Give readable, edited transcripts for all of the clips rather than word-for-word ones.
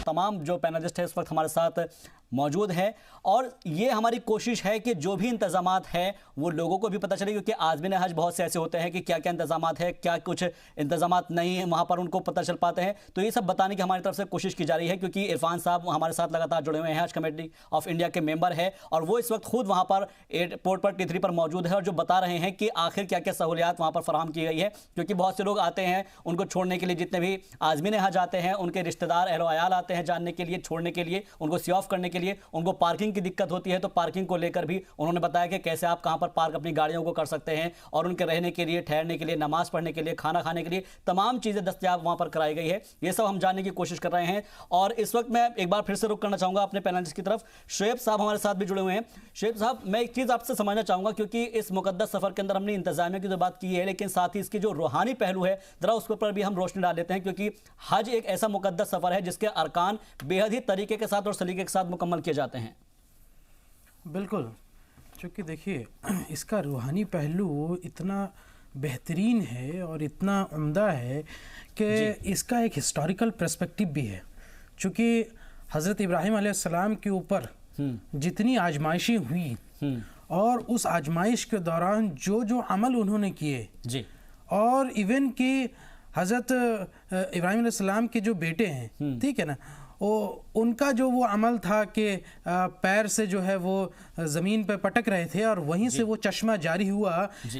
तमाम जो पैनलिस्ट है इस वक्त हमारे साथ मौजूद है और ये हमारी कोशिश है कि जो भी इंतजामात हैं वो लोगों को भी पता चले, क्योंकि आज़मीन हज बहुत से ऐसे होते हैं कि क्या क्या इंतजामात है, क्या कुछ इंतजामात नहीं है, वहाँ पर उनको पता चल पाते हैं। तो ये सब बताने की हमारी तरफ से कोशिश की जा रही है, क्योंकि इरफान साहब हमारे साथ लगातार जुड़े हुए हैं, हज कमेटी ऑफ इंडिया के मेंबर है और वो इस वक्त खुद वहाँ पर एयरपोर्ट पर T3 पर मौजूद है और जो बता रहे हैं कि आखिर क्या क्या सहूलियात वहाँ पर फराहम की गई है। क्योंकि बहुत से लोग आते हैं उनको छोड़ने के लिए, जितने भी आज़मीन हज आते हैं उनके रिश्तेदार अहल वयाल आते हैं जानने के लिए, छोड़ने के लिए, उनको सी ऑफ करने के लिए, उनको पार्किंग की दिक्कत होती है। तो पार्किंग को लेकर भी उन्होंने बताया कि कैसे आप कहां पर पार्क अपनी गाड़ियों को कर सकते हैं और उनके रहने के लिए, ठहरने के लिए, नमाज पढ़ने के लिए, खाना खाने के लिए तमाम चीजें दस्तयाब वहां पर कराई गई है। ये सब हम जानने की कोशिश कर रहे हैं और इस वक्त मैं एक बार फिर से रुक करना चाहूंगा अपने पैनलिस्ट की तरफ। शुएब साहब हमारे साथ भी जुड़े हुए हैं। शुएब साहब, मैं एक चीज आपसे समझना चाहूंगा, क्योंकि इस मुकद्दस सफर के अंदर हमने इंतजामिया की तो बात की है, लेकिन साथ ही इसकी जो रूहानी पहलू है जरा उस पर भी हम रोशनी डाल देते हैं, क्योंकि हज एक ऐसा मुकद्दस सफर है जिसके अरकान बेहद ही तरीके के साथ और सलीके के साथ मुकम्मल किए जाते हैं। बिल्कुल, क्योंकि देखिए इसका रूहानी पहलू इतना बेहतरीन है और इतना उम्दा है कि इसका एक हिस्टोरिकल पर्सपेक्टिव भी है। चूँकि हज़रत इब्राहीम अलैहिस्सलाम के ऊपर जितनी आजमाइशें हुई और उस आजमाइश के दौरान जो जो अमल उन्होंने किए जी, और इवन कि हज़रत इब्राहीम अलैहिस्सलाम के जो बेटे हैं, ठीक है ना, उनका जो वो अमल था कि पैर से जो है वो ज़मीन पे पटक रहे थे और वहीं से वो चश्मा जारी हुआ।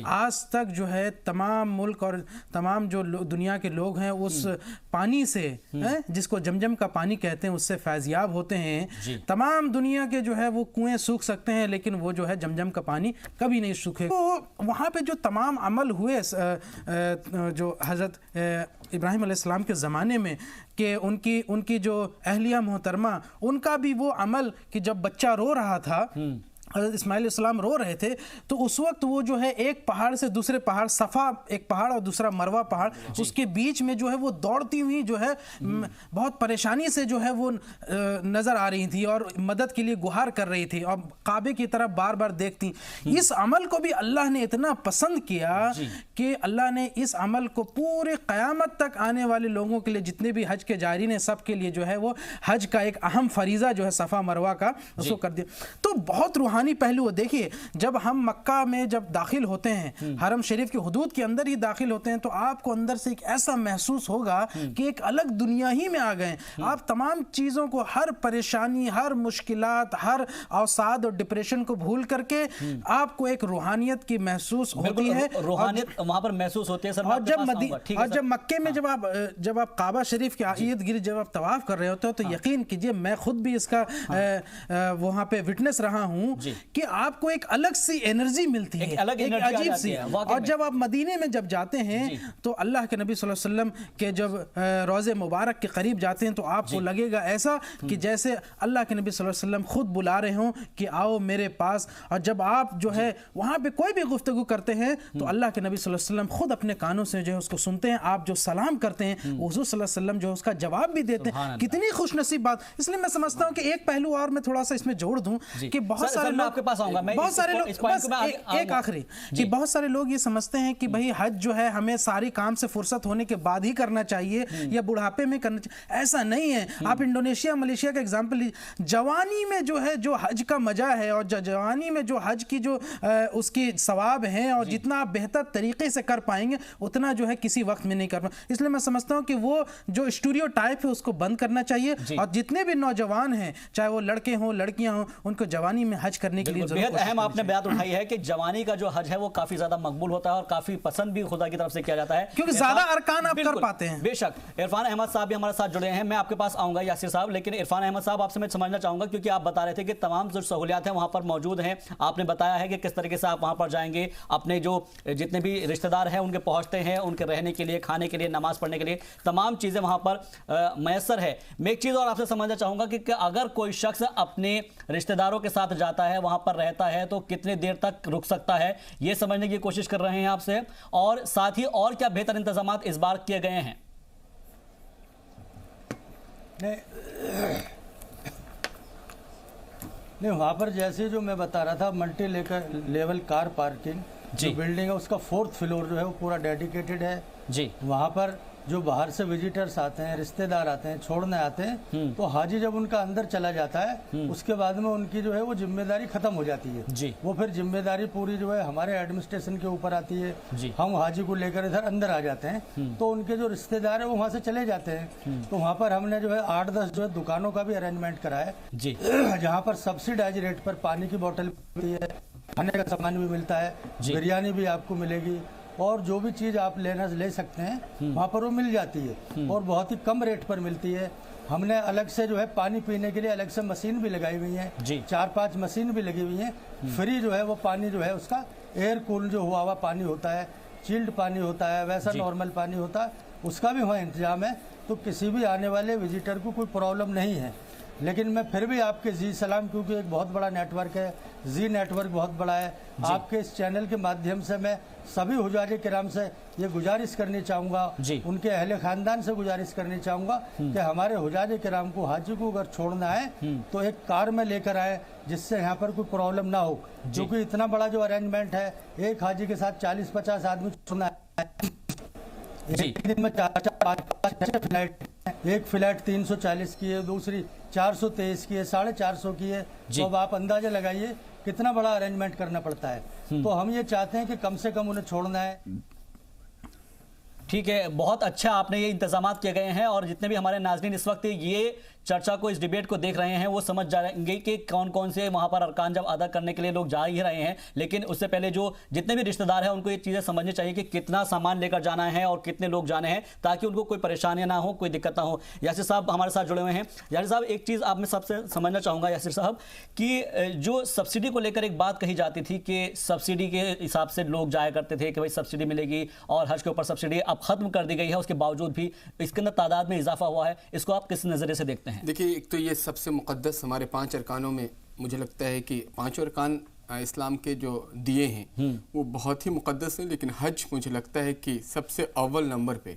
आज तक जो है तमाम मुल्क और तमाम जो दुनिया के लोग हैं उस पानी से, जिसको जमजम का पानी कहते हैं, उससे फैज़याब होते हैं। तमाम दुनिया के जो है वो कुएं सूख सकते हैं, लेकिन वो जो है जमजम का पानी कभी नहीं सूखे। तो वहाँ पे जो तमाम अमल हुए जो हज़रत इब्राहीम अलैहिस्सलाम के ज़माने में कि उनकी जो अहलिया मोहतरमा, उनका भी वो अमल कि जब बच्चा रो रहा था, हज़रत इस्माइल अलैहिस्सलाम रो रहे थे, तो उस वक्त वो जो है एक पहाड़ से दूसरे पहाड़, सफ़ा एक पहाड़ और दूसरा मरवा पहाड़, उसके बीच में जो है वो दौड़ती हुई जो है बहुत परेशानी से जो है वो नज़र आ रही थी और मदद के लिए गुहार कर रही थी और काबे की तरफ बार बार देखती। इस अमल को भी अल्लाह ने इतना पसंद किया कि अल्लाह ने इस अमल को पूरे क़यामत तक आने वाले लोगों के लिए, जितने भी हज के जायरीन हैं, सब के लिए जो है वो हज का एक अहम फरीज़ा जो है सफ़ा मरवा का, उसको कर दिया। तो बहुत रूहानी पहलू। देखिए, जब हम मक्का में जब दाखिल होते हैं, हरम शरीफ की हुदूद के अंदर ही दाखिल होते हैं, तो आपको अंदर से एक ऐसा महसूस होगा कि एक अलग दुनिया ही में आ गए। आप तमाम चीज़ों को, हर परेशानी, हर मुश्किलात, हर अवसाद और डिप्रेशन को भूल करके आपको एक रूहानियत की महसूस होती है, रूहानियत वहां पर महसूस होती है। और जब मक्के में जब आप काबा शरीफ के इर्द गिर्द जब आप तवाफ कर रहे होते हो, तो यकीन कीजिए मैं खुद भी इसका वहां पे विटनेस रहा हूं कि आपको एक अलग सी एनर्जी मिलती है, एक अजीब सी। और जब आप मदीने में जब जाते हैं तो अल्लाह के नबी सल्लल्लाहु अलैहि वसल्लम के जब रोज़े मुबारक के करीब जाते हैं, तो आपको लगेगा ऐसा कि जैसे अल्लाह के नबी सल्लल्लाहु अलैहि वसल्लम खुद बुला रहे हों कि आओ मेरे पास। और जब आप जो है वहाँ पे कोई भी गुफ्तगू करते हैं तो अल्लाह के नबी सल्लल्लाहु अलैहि वसल्लम खुद अपने कानों से जो है उसको सुनते हैं। आप जो सलाम करते हैं हुज़ूर सल्लल्लाहु अलैहि वसल्लम जो उसका जवाब भी देते हैं। कितनी खुशनसीब बात। इसलिए मैं समझता हूँ कि एक पहलू और मैं थोड़ा सा इसमें जोड़ दूँ कि बहुत सारे लोग, आपके पास आऊंगा, बहुत सारे लोग, एक आखिरी कि बहुत सारे लोग ये समझते हैं कि भाई हज जो है हमें सारी काम से फुर्सत होने के बाद ही करना चाहिए या बुढ़ापे में करना चाहिए। ऐसा नहीं है। आप इंडोनेशिया, मलेशिया का एग्जांपल लीजिए। जवानी में जो है जो हज का मजा है और जवानी में जो हज की जो उसकी सवाब है और जितना आप बेहतर तरीके से कर पाएंगे उतना जो है किसी वक्त में नहीं कर पाएंगे। इसलिए मैं समझता हूँ कि वो जो स्टीरियोटाइप है उसको बंद करना चाहिए और जितने भी नौजवान हैं, चाहे वो लड़के हों लड़कियां हों, उनको जवानी में हज करने के लिए बेहद अहम आपने बात उठाई है कि जवानी का जो हज है वो काफी ज्यादा मकबूल होता है और काफी पसंद भी खुदा की तरफ से किया जाता है, क्योंकि ज्यादा अरकान आप कर पाते हैं। बेशक इरफान अहमद साहब भी हमारे साथ जुड़े हैं, मैं आपके पास आऊंगा यासिर साहब, लेकिन इरफान अहमद साहब आपसे मैं समझना चाहूंगा, क्योंकि आप बता रहे थे कि तमाम जो सहूलियात हैं वहां पर मौजूद हैं। आपने बताया है कि किस तरीके से आप वहां पर जाएंगे, अपने जो जितने भी रिश्तेदार हैं उनके पहुंचते हैं, उनके रहने के लिए, खाने के लिए, नमाज पढ़ने के लिए तमाम चीजें वहां पर मैसर है। मैं एक चीज और आपसे समझना चाहूंगा कि अगर कोई शख्स अपने रिश्तेदारों के साथ जाता है, वहां पर रहता है, तो कितने देर तक रुक सकता है, यह समझने की कोशिश कर रहे हैं आपसे। और साथ ही और क्या बेहतर इंतजाम इस बार किए गए हैं? नहीं, वहाँ पर जैसे जो मैं बता रहा था, मल्टी लेवल कार पार्किंग जो बिल्डिंग है उसका 4th फ्लोर जो है वो पूरा डेडिकेटेड है जी। वहाँ पर जो बाहर से विजिटर्स आते हैं, रिश्तेदार आते हैं, छोड़ने आते हैं, तो हाजी जब उनका अंदर चला जाता है उसके बाद में उनकी जो है वो जिम्मेदारी खत्म हो जाती है जी। वो फिर जिम्मेदारी पूरी जो है हमारे एडमिनिस्ट्रेशन के ऊपर आती है जी। हम हाजी को लेकर इधर अंदर आ जाते हैं, तो उनके जो रिश्तेदार है वो वहाँ से चले जाते हैं। तो वहाँ पर हमने जो है 8-10 जो है दुकानों का भी अरेंजमेंट करा है जी। जहाँ पर सब्सिडाइज रेट पर पानी की बोतल मिलती है, खाने का सामान भी मिलता है, बिरयानी भी आपको मिलेगी और जो भी चीज़ आप ले सकते हैं वहाँ पर वो मिल जाती है और बहुत ही कम रेट पर मिलती है। हमने अलग से जो है पानी पीने के लिए अलग से मशीन भी लगाई हुई है, 4-5 मशीन भी लगी हुई है। फ्री जो है वो पानी जो है उसका एयर कूल जो हुआ हुआ पानी होता है, चिल्ड पानी होता है, वैसा नॉर्मल पानी होता है, उसका भी वहाँ इंतजाम है। तो किसी भी आने वाले विजिटर को कोई प्रॉब्लम नहीं है। लेकिन मैं फिर भी आपके जी सलाम, क्योंकि एक बहुत बड़ा नेटवर्क है, जी नेटवर्क बहुत बड़ा है, आपके इस चैनल के माध्यम से मैं सभी हुजाजे किराम से ये गुजारिश करनी चाहूँगा, उनके अहले खानदान से गुजारिश करनी चाहूँगा कि हमारे हुजाजे किराम को हाजी को अगर छोड़ना है तो एक कार में लेकर आए जिससे यहाँ पर कोई प्रॉब्लम ना हो, क्योंकि इतना बड़ा जो अरेंजमेंट है, एक हाजी के साथ 40-50 आदमी छोड़ना है। एक दिन में 4-5 फ्लाइट, एक फ्लाइट 340 की है, दूसरी 423 की है, 450 की है, तो अब आप अंदाजा लगाइए कितना बड़ा अरेंजमेंट करना पड़ता है। तो हम ये चाहते हैं कि कम से कम उन्हें छोड़ना है। ठीक है, बहुत अच्छा आपने ये इंतजाम किए गए हैं और जितने भी हमारे नाज़रीन इस वक्त ये चर्चा को, इस डिबेट को देख रहे हैं, वो समझ जाएंगे कि कौन कौन से वहां पर अरकान जब अदा करने के लिए लोग जा ही रहे हैं। लेकिन उससे पहले जो जितने भी रिश्तेदार हैं उनको ये चीज़ें समझनी चाहिए कि कितना सामान लेकर जाना है और कितने लोग जाने हैं, ताकि उनको कोई परेशानी ना हो, कोई दिक्कत ना हो। यासिर साहब हमारे साथ जुड़े हुए हैं। यासिर साहब, एक चीज़ आप मैं सबसे समझना चाहूँगा यासिर साहब कि जो सब्सिडी को लेकर एक बात कही जाती थी कि सब्सिडी के हिसाब से लोग जाया करते थे कि भाई सब्सिडी मिलेगी और हज के ऊपर सब्सिडी अब खत्म कर दी गई है, उसके बावजूद भी इसके अंदर तादाद में इजाफा हुआ है। इसको आप किस नज़रिए से देखते हैं? देखिए, एक तो ये सबसे मुक़द्दस हमारे 5 अरकानों में मुझे लगता है कि 5 अरकान इस्लाम के जो दिए हैं वो बहुत ही मुक़द्दस हैं, लेकिन हज मुझे लगता है कि सबसे अव्वल नंबर पे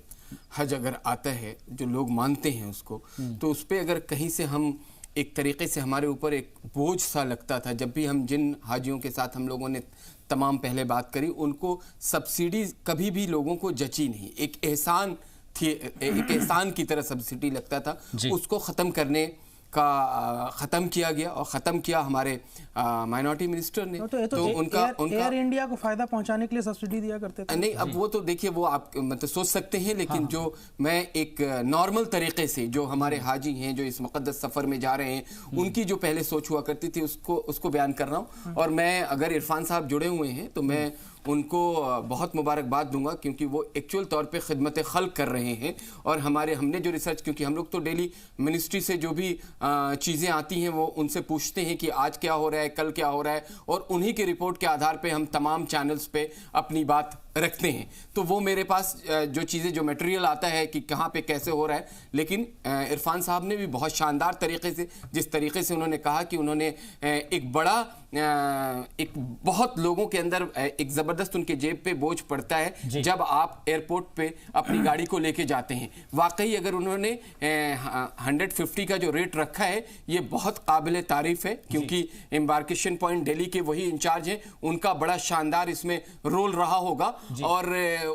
हज अगर आता है, जो लोग मानते हैं उसको, तो उस पर अगर कहीं से हम एक तरीक़े से हमारे ऊपर एक बोझ सा लगता था। जब भी हम जिन हाजियों के साथ हम लोगों ने तमाम पहले बात करी, उनको सब्सिडी कभी भी लोगों को जची नहीं, एक एहसान थी, एक एहसान की तरह सब्सिडी लगता था। उसको ख़त्म करने का ख़त्म किया गया और ख़त्म किया हमारे माइनॉरिटी मिनिस्टर ने। तो उनका एयर इंडिया को फ़ायदा पहुंचाने के लिए सब्सिडी दिया करते थे। नहीं, अब वो तो देखिए वो आप मतलब सोच सकते हैं, लेकिन जो मैं एक नॉर्मल तरीके से जो हमारे हाजी हैं जो इस मुक़द्दस सफ़र में जा रहे हैं, उनकी जो पहले सोच हुआ करती थी उसको बयान कर रहा हूँ। और मैं अगर इरफान साहब जुड़े हुए हैं तो मैं उनको बहुत मुबारकबाद दूंगा, क्योंकि वो एक्चुअल तौर पे खिदमत खल्क कर रहे हैं। और हमने जो रिसर्च, क्योंकि हम लोग तो डेली मिनिस्ट्री से जो भी चीज़ें आती हैं वो उनसे पूछते हैं कि आज क्या हो रहा है, कल क्या हो रहा है, और उन्हीं के रिपोर्ट के आधार पे हम तमाम चैनल्स पे अपनी बात रखते हैं। तो वो मेरे पास जो चीज़ें, जो मटेरियल आता है कि कहाँ पे कैसे हो रहा है। लेकिन इरफान साहब ने भी बहुत शानदार तरीके से, जिस तरीके से उन्होंने कहा कि उन्होंने एक बड़ा, एक बहुत लोगों के अंदर एक ज़बरदस्त उनके जेब पे बोझ पड़ता है जब आप एयरपोर्ट पे अपनी गाड़ी को लेके जाते हैं। वाकई अगर उन्होंने 150 का जो रेट रखा है, ये बहुत काबिल तारीफ़ है, क्योंकि एम्बार्केशन पॉइंट दिल्ली के वही इंचार्ज हैं, उनका बड़ा शानदार इसमें रोल रहा होगा। और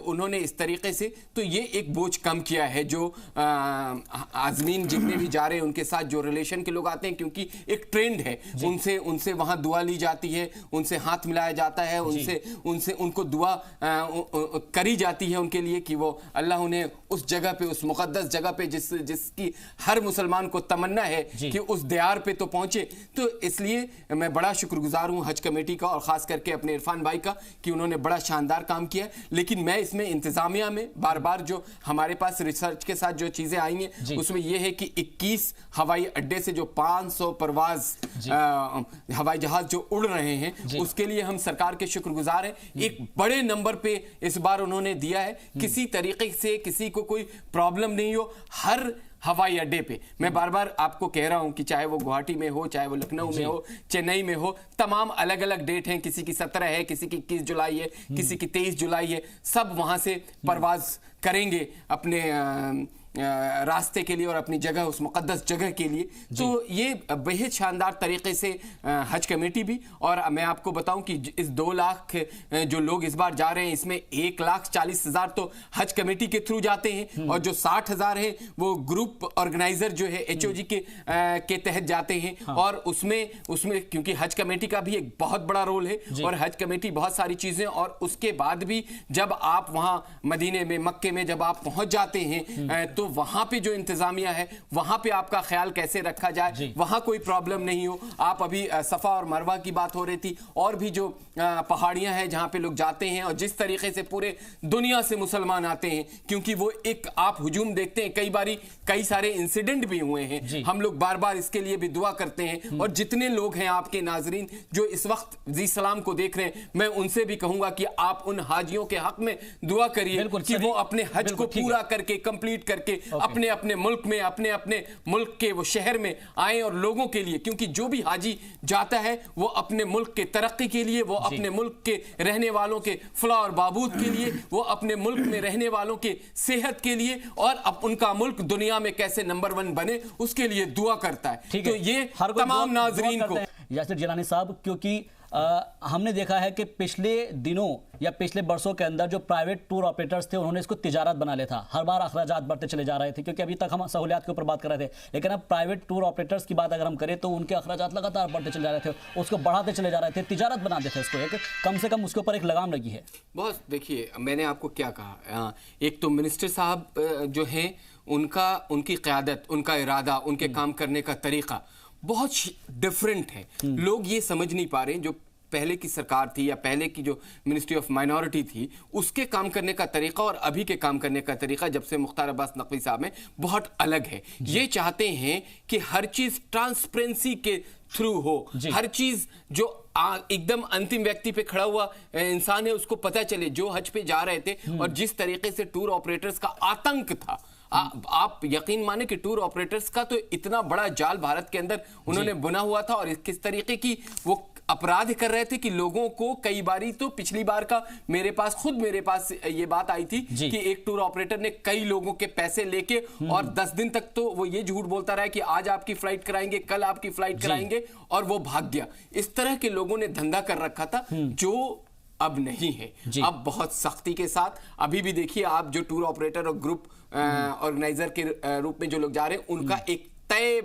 उन्होंने इस तरीके से तो ये एक बोझ कम किया है। जो आज़मीन जितने भी जा रहे हैं उनके साथ जो रिलेशन के लोग आते हैं, क्योंकि एक ट्रेंड है, उनसे वहाँ दुआ ली जाती है, उनसे हाथ मिलाया जाता है, उनको दुआ करी जाती है उनके लिए कि वो अल्लाह उन्हें उस जगह पे, उस मुक़द्दस जगह पे जिसकी हर मुसलमान को तमन्ना है कि उस दयार पे तो पहुँचे। तो इसलिए मैं बड़ा शुक्रगुजार हूँ हज कमेटी का और ख़ास करके अपने इरफान भाई का कि उन्होंने बड़ा शानदार काम किया। लेकिन मैं इसमें इंतज़ामिया में बार बार जो हमारे पास रिसर्च के साथ जो चीज़ें आई हैं, उसमें यह है कि 21 हवाई अड्डे से जो 500 परवाज़ हवाई जहाज़ जो उड़ रहे हैं, उसके लिए हम सरकार के शुक्रगुजार हैं। एक बड़े नंबर पे इस बार उन्होंने दिया है, किसी तरीके से किसी को कोई प्रॉब्लम नहीं हो। हर हवाई अड्डे पे मैं बार बार आपको कह रहा हूं कि चाहे वो गुवाहाटी में हो, चाहे वो लखनऊ में हो, चेन्नई में हो, तमाम अलग अलग डेट हैं, किसी की 17 है, किसी की 21 जुलाई है, किसी की 23 जुलाई है, सब वहां से परवाज करेंगे अपने रास्ते के लिए और अपनी जगह, उस मुक़द्दस जगह के लिए। तो ये बेहद शानदार तरीके से हज कमेटी भी, और मैं आपको बताऊं कि इस 2 लाख जो लोग इस बार जा रहे हैं, इसमें 1,40,000 तो हज कमेटी के थ्रू जाते हैं, और जो 60,000 है वो ग्रुप ऑर्गेनाइजर जो है HOG के तहत जाते हैं। और उसमें क्योंकि हज कमेटी का भी एक बहुत बड़ा रोल है, और हज कमेटी बहुत सारी चीजें, और उसके बाद भी जब आप वहां मदीने में, मक्के में जब आप पहुंच जाते हैं तो वहां पे जो इंतजामिया है, वहां पे आपका ख्याल कैसे रखा जाए, वहां कोई प्रॉब्लम नहीं हो। आप अभी सफा और मरवा की बात हो रही थी, और भी जो पहाड़ियां हैं जहां पे लोग जाते हैं, और जिस तरीके से पूरे दुनिया से मुसलमान आते हैं, क्योंकि वो एक आप हुजूम देखते हैं, कई सारे इंसिडेंट भी हुए हैं। हम लोग बार बार इसके लिए भी दुआ करते हैं, और जितने लोग हैं आपके नाजरीन जो इस वक्त जी सलाम को देख रहे हैं, मैं उनसे भी कहूंगा कि आप उन हाजियों के हक में दुआ करिए कि वो अपने हज को पूरा करके, कंप्लीट करके अपने अपने मुल्क में, अपने अपने मुल्क के वो शहर में आए, और लोगों के लिए, क्योंकि जो भी हाजी जाता है वो अपने मुल्क के तरक्की के लिए, वो अपने मुल्क के रहने वालों के फलाह और बहबूद के लिए, वो अपने मुल्क में रहने वालों के सेहत के लिए, और अब उनका मुल्क दुनिया में कैसे नंबर 1 बने उसके लिए दुआ करता है। तो ये तमाम नाजरीन को, यासिर जिलानी साहब, क्योंकि हमने देखा है कि पिछले दिनों या पिछले बरसों के अंदर जो प्राइवेट टूर ऑपरेटर्स थे उन्होंने इसको तिजारत बना लिया था। हर बार अखराजात बढ़ते चले जा रहे थे, क्योंकि अभी तक हम सहूलियात के ऊपर बात कर रहे थे, लेकिन अब प्राइवेट टूर ऑपरेटर्स की बात अगर हम करें तो उनके अखराजात लगातार बढ़ते चले जा रहे थे, उसको बढ़ाते चले जा रहे थे, तिजारत बनाते थे इसको, एक कम से कम उसके ऊपर एक लगाम लगी है। बहुत देखिए, मैंने आपको क्या कहा, एक तो मिनिस्टर साहब जो हैं उनकी क़यादत, उनका इरादा, उनके काम करने का तरीका बहुत डिफरेंट है। लोग ये समझ नहीं पा रहे, जो पहले की सरकार थी या पहले की जो मिनिस्ट्री ऑफ माइनॉरिटी थी, उसके काम करने का तरीका और अभी के काम करने का तरीका जब से मुख्तार अब्बास नकवी साहब में बहुत अलग है। ये चाहते हैं कि हर चीज ट्रांसपेरेंसी के थ्रू हो, हर चीज जो एकदम अंतिम व्यक्ति पे खड़ा हुआ इंसान है उसको पता चले। जो हज पे जा रहे थे और जिस तरीके से टूर ऑपरेटर्स का आतंक था, आप यकीन माने कि टूर ऑपरेटर्स का तो इतना बड़ा जाल भारत के अंदर उन्होंने बुना हुआ था, और किस तरीके की वो अपराध कर रहे थे कि लोगों को कई बारी, तो पिछली बार का मेरे पास ये बात आई थी कि एक टूर ऑपरेटर ने कई लोगों के पैसे लेके और 10 दिन तक तो वो ये झूठ बोलता रहा कि आज आपकी फ्लाइट कराएंगे, कल आपकी फ्लाइट कराएंगे, और वो भाग गया। इस तरह के लोगों ने धंधा कर रखा था जो अब नहीं है। अब बहुत सख्ती के साथ, अभी भी देखिए आप जो टूर ऑपरेटर और ग्रुप ऑर्गेनाइजर के रूप में जो लोग जा रहे हैं, उनका एक तय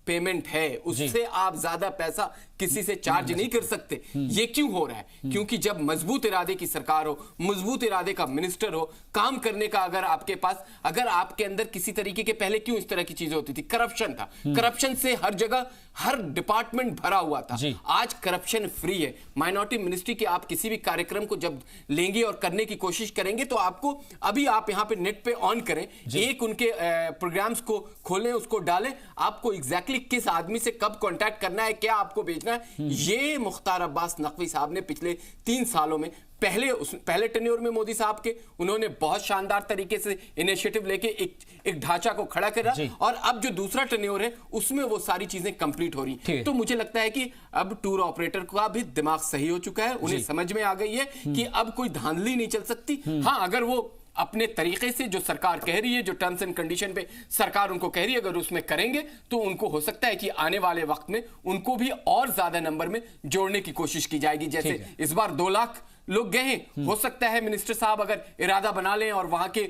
पेमेंट है, उससे आप ज्यादा पैसा किसी से चार्ज नहीं कर सकते। ये क्यों हो रहा है? क्योंकि जब मजबूत इरादे की सरकार हो, मजबूत इरादे का मिनिस्टर हो, काम करने का अगर आपके पास, अगर आपके अंदर किसी तरीके के, पहले क्यों इस तरह की चीजें होती थी, करप्शन था, करप्शन से हर जगह हर डिपार्टमेंट भरा हुआ था। आज करप्शन फ्री है। माइनॉरिटी मिनिस्ट्री के आप किसी भी कार्यक्रम को जब लेंगे और करने की कोशिश करेंगे तो आपको, अभी आप यहाँ पे नेट पे ऑन करें, एक उनके प्रोग्राम्स को खोलें, उसको डालें, आपको एग्जैक्टली किस आदमी से कब कॉन्टैक्ट करना है, क्या आपको भेजना है, ये मुख्तार अब्बास नकवी साहब ने पिछले 3 सालों में, पहले टेन्योर में मोदी साहब के, उन्होंने बहुत शानदार तरीके से इनिशिएटिव लेके एक ढांचा को खड़ा करा, और अब जो दूसरा टेन्योर है उसमें वो सारी चीजें कंप्लीट हो रही। तो मुझे लगता है कि अब टूर ऑपरेटर का भी दिमाग सही हो चुका है, उन्हें समझ में आ गई है कि अब कोई धांधली नहीं चल सकती। हाँ, अगर वो अपने तरीके से जो सरकार कह रही है, जो टर्म्स एंड कंडीशन पे सरकार उनको कह रही है, अगर उसमें करेंगे तो उनको हो सकता है कि आने वाले वक्त में उनको भी और ज्यादा नंबर में जोड़ने की कोशिश की जाएगी। जैसे इस बार 2 लाख लोग गए हैं, हो सकता है मिनिस्टर साहब अगर इरादा बना लें और वहां के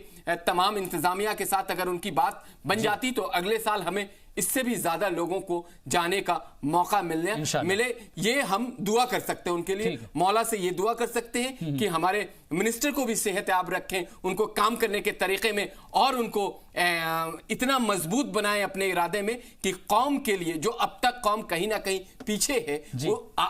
तमाम इंतजामिया के साथ अगर उनकी बात बन जाती तो अगले साल हमें इससे भी ज्यादा लोगों को जाने का मौका मिले। ये हम दुआ कर सकते हैं उनके लिए, मौला से ये दुआ कर सकते हैं कि हमारे मिनिस्टर को भी सेहतयाब रखें, उनको काम करने के तरीके में, और उनको इतना मजबूत बनाएं अपने इरादे में कि कौम के लिए, जो अब तक कौम कहीं ना कहीं पीछे है,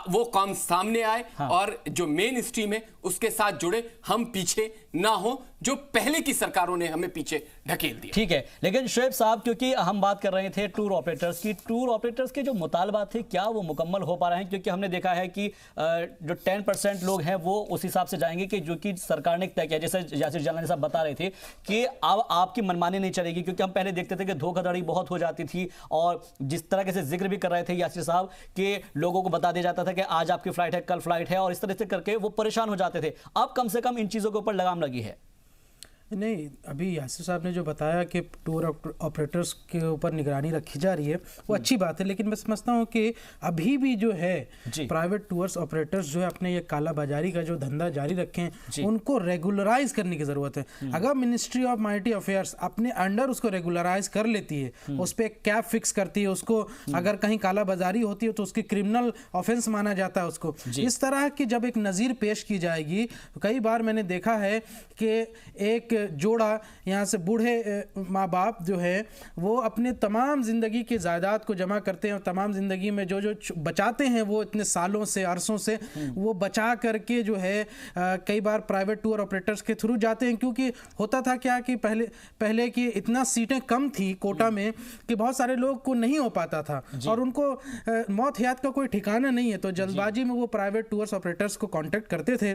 वो कौम सामने आए। और जो मेन स्ट्रीम है उसके साथ जुड़े, हम पीछे ना हो जो पहले की सरकारों ने हमें पीछे ढकेल दिया। ठीक है, लेकिन शुएब साहब, क्योंकि हम बात कर रहे थे टूर ऑपरेटर्स की, टूर ऑपरेटर्स के जो मुतालबात थे क्या वो मुकम्मल हो पा रहे हैं? क्योंकि हमने देखा है कि जो 10% लोग हैं वो उस हिसाब से जाएंगे कि जो कि सरकार ने तय किया। जैसे यासिर जिलानी साहब बता रहे थे कि अब आपकी मनमानी नहीं चलेगी, क्योंकि हम पहले देखते थे कि धोखाधड़ी बहुत हो जाती थी, और जिस तरह से जिक्र भी कर रहे थे यासिर साहब कि लोगों को बता दिया जाता था कि आज आपकी फ्लाइट है, कल फ्लाइट है, और इस तरह से करके वो परेशान हो जाते थे। अब कम से कम इन चीजों के ऊपर लगाम लगी है। नहीं, अभी यासिर साहब ने जो बताया कि टूर ऑपरेटर्स के ऊपर निगरानी रखी जा रही है वो अच्छी बात है, लेकिन मैं समझता हूँ कि अभी भी जो है प्राइवेट टूर्स ऑपरेटर्स जो है अपने ये काला बाजारी का जो धंधा जारी रखें, उनको रेगुलराइज करने की ज़रूरत है। अगर मिनिस्ट्री ऑफ माइनॉरिटी अफेयर्स अपने अंडर उसको रेगुलराइज कर लेती है, उस पर एक कैप फिक्स करती है, उसको अगर कहीं काला बाजारी होती है तो उसकी क्रिमिनल ऑफेंस माना जाता है उसको, इस तरह की जब एक नज़ीर पेश की जाएगी। कई बार मैंने देखा है कि एक जोड़ा यहाँ से बूढ़े माँ बाप जो है वो अपने तमाम ज़िंदगी की जायदाद को जमा करते हैं और तमाम ज़िंदगी में जो जो बचाते हैं वो इतने सालों से अरसों से वो बचा करके जो है कई बार प्राइवेट टूर ऑपरेटर्स के थ्रू जाते हैं, क्योंकि होता था क्या कि पहले की इतना सीटें कम थी कोटा में कि बहुत सारे लोग को नहीं हो पाता था और उनको मौत हयात का कोई ठिकाना नहीं है, तो जल्दबाजी में वो प्राइवेट टूर्स ऑपरेटर्स को कांटेक्ट करते थे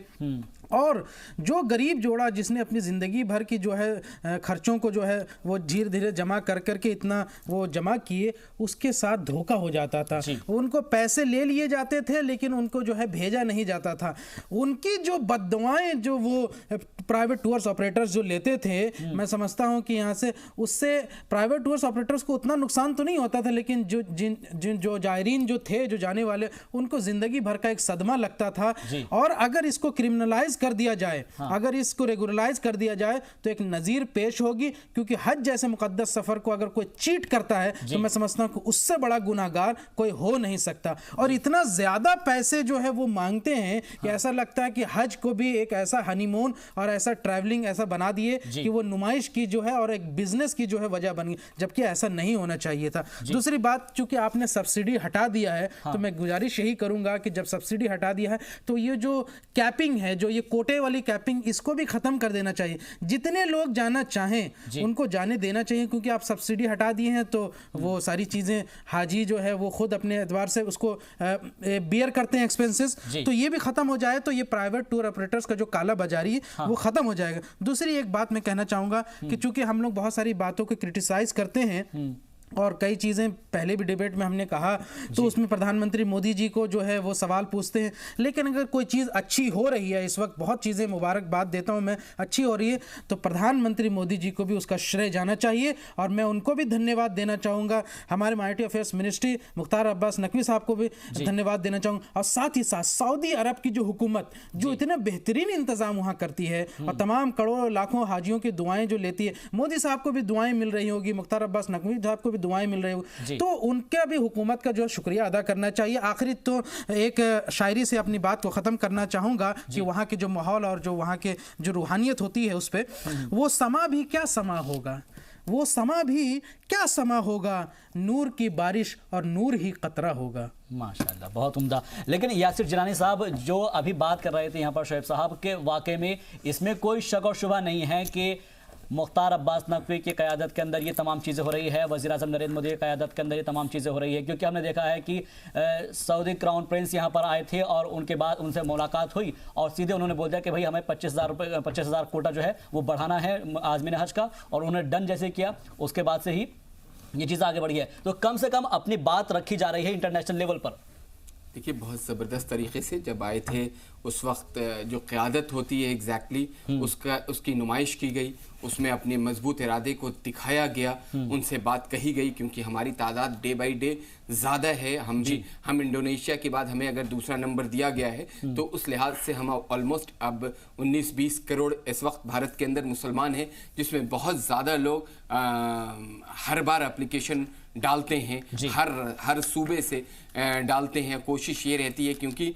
और जो गरीब जोड़ा जिसने अपनी ज़िंदगी भर की जो है खर्चों को जो है वो धीरे धीरे जमा कर करके इतना वो जमा किए, उसके साथ धोखा हो जाता था। उनको पैसे ले लिए जाते थे लेकिन उनको जो है भेजा नहीं जाता था। उनकी जो बद्दुआएं जो वो प्राइवेट टूर्स ऑपरेटर्स जो लेते थे, मैं समझता हूं कि यहाँ से उससे प्राइवेट टूर्स ऑपरेटर्स को उतना नुकसान तो नहीं होता था, लेकिन जो जायरीन जो थे, जो जाने वाले, उनको ज़िंदगी भर का एक सदमा लगता था। और अगर इसको क्रिमिनलाइज कर दिया जाए, अगर इसको रेगुलराइज कर दिया जाए तो एक नज़ीर पेश होगी, क्योंकि हज जैसे मुकद्दस सफ़र को अगर कोई चीट करता है तो मैं समझता हूं कि उससे बड़ा गुनाहगार कोई हो नहीं सकता। और इतना ज़्यादा पैसे जो है वो मांगते हैं कि ऐसा लगता है कि हज को भी एक ऐसा हनीमून और ऐसा ट्रैवलिंग ऐसा बना दिए कि वो नुमाइश की जो है और एक बिजनेस की जो है वजह बन गई, जबकि ऐसा नहीं होना चाहिए था। दूसरी बात, चूंकि आपने सब्सिडी हटा दिया है तो मैं गुजारिश यही करूंगा कि जब सब्सिडी हटा दिया है तो ये जो कैपिंग है, जो ये कोटे वाली कैपिंग, इसको भी खत्म कर देना चाहिए। जितने लोग जाना चाहें उनको जाने देना चाहिए, क्योंकि आप सब्सिडी हटा दिए हैं तो वो सारी चीजें हाजी जो है वो खुद अपने एतबार से उसको बियर करते हैं एक्सपेंसेस, तो ये भी खत्म हो जाए तो ये प्राइवेट टूर ऑपरेटर्स का जो काला बाजारी है वो खत्म हो जाएगा। दूसरी एक बात मैं कहना चाहूंगा कि चूंकि हम लोग बहुत सारी बातों को क्रिटिसाइज करते हैं और कई चीज़ें पहले भी डिबेट में हमने कहा तो उसमें प्रधानमंत्री मोदी जी को जो है वो सवाल पूछते हैं, लेकिन अगर कोई चीज़ अच्छी हो रही है, इस वक्त बहुत चीज़ें मुबारकबाद देता हूं मैं, अच्छी हो रही है, तो प्रधानमंत्री मोदी जी को भी उसका श्रेय जाना चाहिए और मैं उनको भी धन्यवाद देना चाहूँगा। हमारे minority affairs ministry Mukhtar Abbas Naqvi साहब को भी धन्यवाद देना चाहूँगा, और साथ ही साथ सऊदी अरब की जो हुकूमत जो इतना बेहतरीन इंतज़ाम वहाँ करती है और तमाम करोड़ों लाखों हाजियों की दुआएँ जो लेती है, मोदी साहब को भी दुआएँ मिल रही होगी, मुख्तार अब्बास नकवी साहब को भी दुआएं मिल रही हो, तो उनका भी हुकूमत का जो शुक्रिया अदा करना चाहिए। आखिरी तो एक शायरी से अपनी बात को ख़त्म करना चाहूँगा कि वहाँ के जो माहौल और जो वहाँ के जो रूहानियत होती है उस पर, वो समा भी क्या समा होगा, वो समा भी क्या समा होगा, नूर की बारिश और नूर ही कतरा होगा। माशाल्लाह, बहुत उम्दा। लेकिन यासिर जिलानी साहब जो अभी बात कर रहे थे यहाँ पर शोएब साहब के, वाकई में इसमें कोई शक और शुबा नहीं है कि मुख्तार अब्बास नकवी की क़यादत के अंदर ये तमाम चीज़ें हो रही है, वज़ीर आज़म नरेंद्र मोदी की क़यादत के अंदर ये तमाम चीज़ें हो रही है, क्योंकि हमने देखा है कि सऊदी क्राउन प्रिंस यहाँ पर आए थे और उनके बाद उनसे मुलाकात हुई और सीधे उन्होंने बोल दिया कि भाई हमें 25,000 कोटा जो है वो बढ़ाना है आज़मीन हज का, और उन्होंने डन जैसे किया, उसके बाद से ही ये चीज़ आगे बढ़ी है। तो कम से कम अपनी बात रखी जा रही है इंटरनेशनल लेवल पर। देखिए, बहुत ज़बरदस्त तरीके से जब आए थे उस वक्त जो क़यादत होती है एग्जैक्टली उसकी नुमाइश की गई, उसमें अपने मजबूत इरादे को दिखाया गया, उनसे बात कही गई, क्योंकि हमारी तादाद डे बाई डे ज़्यादा है। हम इंडोनेशिया के बाद हमें अगर दूसरा नंबर दिया गया है तो उस लिहाज से हम ऑलमोस्ट अब 19-20 करोड़ इस वक्त भारत के अंदर मुसलमान हैं, जिसमें बहुत ज़्यादा लोग हर बार एप्लीकेशन डालते हैं, हर सूबे से डालते हैं। कोशिश ये रहती है, क्योंकि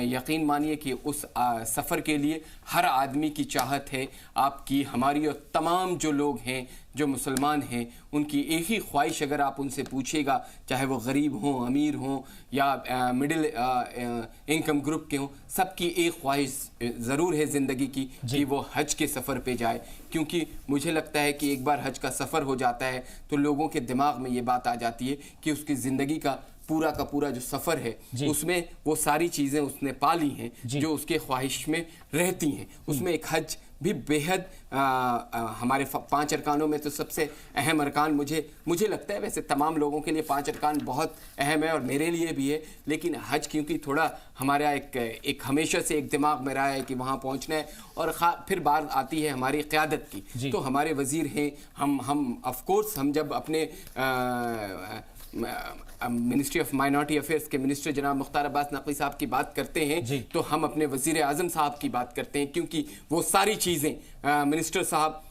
यकीन मानिए कि उस सफ़र के लिए हर आदमी की चाहत है, आपकी, हमारी और तमाम जो लोग हैं जो मुसलमान हैं उनकी एक ही ख्वाहिश, अगर आप उनसे पूछेगा, चाहे वो गरीब हों, अमीर हों या मिडिल इनकम ग्रुप के हों, सबकी एक ख्वाहिश ज़रूर है ज़िंदगी की कि वो हज के सफ़र पे जाए। क्योंकि मुझे लगता है कि एक बार हज का सफ़र हो जाता है तो लोगों के दिमाग में ये बात आ जाती है कि उसकी ज़िंदगी का पूरा जो सफ़र है उसमें वो सारी चीज़ें उसने पा ली हैं जो उसके ख्वाहिश में रहती हैं। उसमें एक हज भी बेहद हमारे 5 अरकानों में तो सबसे अहम अरकान मुझे लगता है, वैसे तमाम लोगों के लिए 5 अरकान बहुत अहम है और मेरे लिए भी है, लेकिन हज क्योंकि थोड़ा हमारा एक हमेशा से एक दिमाग में रहा है कि वहाँ पहुँचना है, और फिर बात आती है हमारी क़यादत की, तो हमारे वज़ीर हैं, हम ऑफ कोर्स हम जब अपने मिनिस्ट्री ऑफ माइनॉरिटी अफेयर्स के मिनिस्टर जनाब मुख्तार अब्बास नकवी साहब की बात करते हैं तो हम अपने वज़ीर आज़म साहब की बात करते हैं, क्योंकि वो सारी चीज़ें मिनिस्टर साहब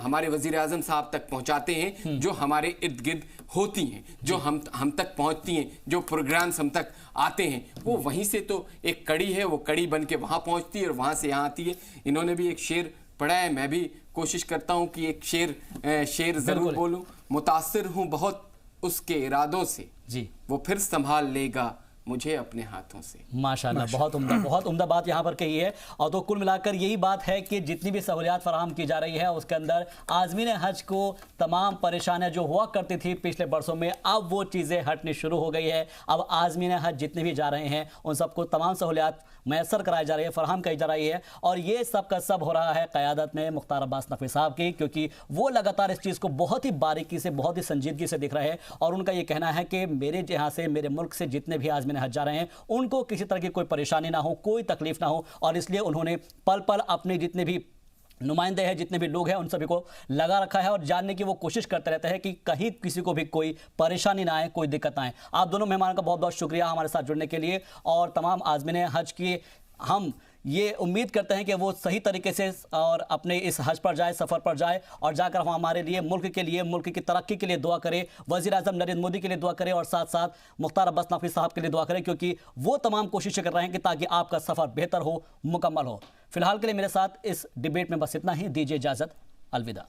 हमारे वज़ीर आज़म साहब तक पहुंचाते हैं जो हमारे इर्द गिर्द होती हैं, जो हम तक पहुंचती हैं, जो प्रोग्राम्स हम तक आते हैं, वो वहीं से तो एक कड़ी है, वो कड़ी बन के वहाँ पहुँचती है और वहाँ से यहाँ आती है। इन्होंने भी एक शेर पढ़ा है, मैं भी कोशिश करता हूँ कि एक शेर ज़रूर बोलूँ। मुतासिर हूँ बहुत उसके इरादों से, जी वो फिर संभाल लेगा मुझे अपने हाथों से। माशाल्लाह, बहुत उम्दा बात यहाँ पर कही है। और तो कुल मिलाकर यही बात है कि जितनी भी सहूलियात फराहम की जा रही है उसके अंदर आज़मीन हज को तमाम परेशानियाँ जो हुआ करती थी पिछले बरसों में, अब वो चीज़ें हटनी शुरू हो गई है। अब आज़मीन हज जितने भी जा रहे हैं उन सबको तमाम सहूलियात मैसर कराई जा रही है, फराहम की जा रही है, और ये सब का सब हो रहा है क़यादत में मुख्तार अब्बास नकवी साहब की, क्योंकि वो लगातार इस चीज़ को बहुत ही बारीकी से, बहुत ही संजीदगी से देख रहे हैं। और उनका ये कहना है कि मेरे यहाँ से, मेरे मुल्क से जितने भी आज़मीन हज जा रहे हैं उनको किसी तरह की कोई परेशानी ना हो, कोई तकलीफ ना हो, और इसलिए उन्होंने पल पल अपने जितने भी नुमाइंदे हैं, जितने भी लोग हैं, उन सभी को लगा रखा है और जानने की वो कोशिश करते रहते हैं कि कहीं किसी को भी कोई परेशानी ना आए, कोई दिक्कत ना आए। आप दोनों मेहमानों का बहुत बहुत शुक्रिया हमारे साथ जुड़ने के लिए, और तमाम आज़मीन हज की हम ये उम्मीद करते हैं कि वो सही तरीके से और अपने इस हज पर जाए, सफ़र पर जाए, और जाकर हम हमारे लिए, मुल्क के लिए, मुल्क की तरक्की के लिए दुआ करें, वज़ीर आज़म नरेंद्र मोदी के लिए दुआ करें, और साथ साथ मुख्तार अब्बास नकवी साहब के लिए दुआ करें, क्योंकि वो तमाम कोशिशें कर रहे हैं कि ताकि आपका सफ़र बेहतर हो, मुकम्मल हो। फिलहाल के लिए मेरे साथ इस डिबेट में बस इतना ही। दीजिए इजाज़त, अलविदा।